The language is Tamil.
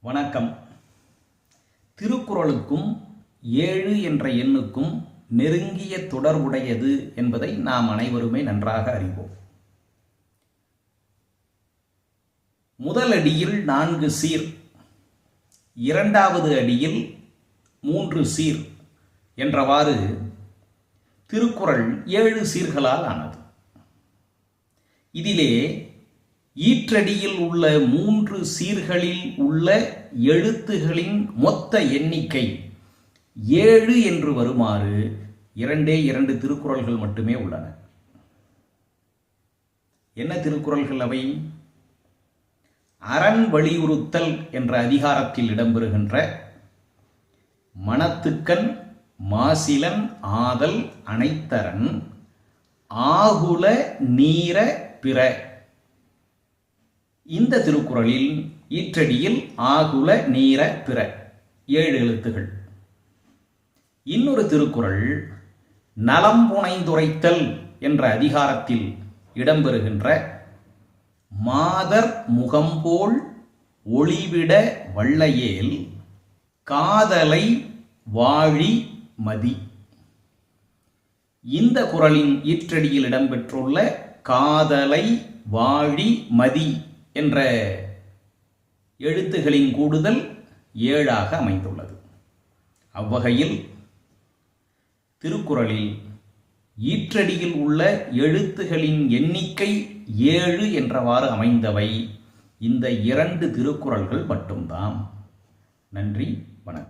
வணக்கம். திருக்குறளுக்கும் 7 என்ற எண்ணுக்கும் நெருங்கிய தொடர்புடையது என்பதை நாம் அனைவருமே நன்றாக அறிவோம். முதல் அடியில் 4 சீர், இரண்டாவது அடியில் 3 சீர் என்றவாறு திருக்குறள் 7 சீர்களால் ஆனது. இதிலே ஈற்றடியில் உள்ள 3 சீர்களில் உள்ள எழுத்துகளின் மொத்த எண்ணிக்கை 7 என்று வருமாறு 2 திருக்குறள்கள் மட்டுமே உள்ளன. என்ன திருக்குறள்கள் அவை? அரண் வலியுறுத்தல் என்ற அதிகாரத்தில் இடம்பெறுகின்ற மனத்துக்கண் மாசிலன் ஆதல் அனைத்தரன் ஆகுல நீர பிற. இந்த திருக்குறளில் ஈற்றடியில் ஆகுல நீர பிற 7 எழுத்துகள். இன்னொரு திருக்குறள் நலம் புனைந்துரைத்தல் என்ற அதிகாரத்தில் இடம்பெறுகின்ற மாதர் முகம்போல் ஒளிவிட வள்ளையேல் காதலை வாழி மதி. இந்த குறளின் ஈற்றடியில் இடம்பெற்றுள்ள காதலை வாழி மதி என்ற எழுத்துகளின் கூடுதல் 7ஆக அமைந்துள்ளது. அவ்வகையில் திருக்குறளில் ஈற்றடியில் உள்ள எழுத்துகளின் எண்ணிக்கை 7 என்றவாறு அமைந்தவை இந்த 2 திருக்குறள்கள் மட்டும்தான். நன்றி, வணக்கம்.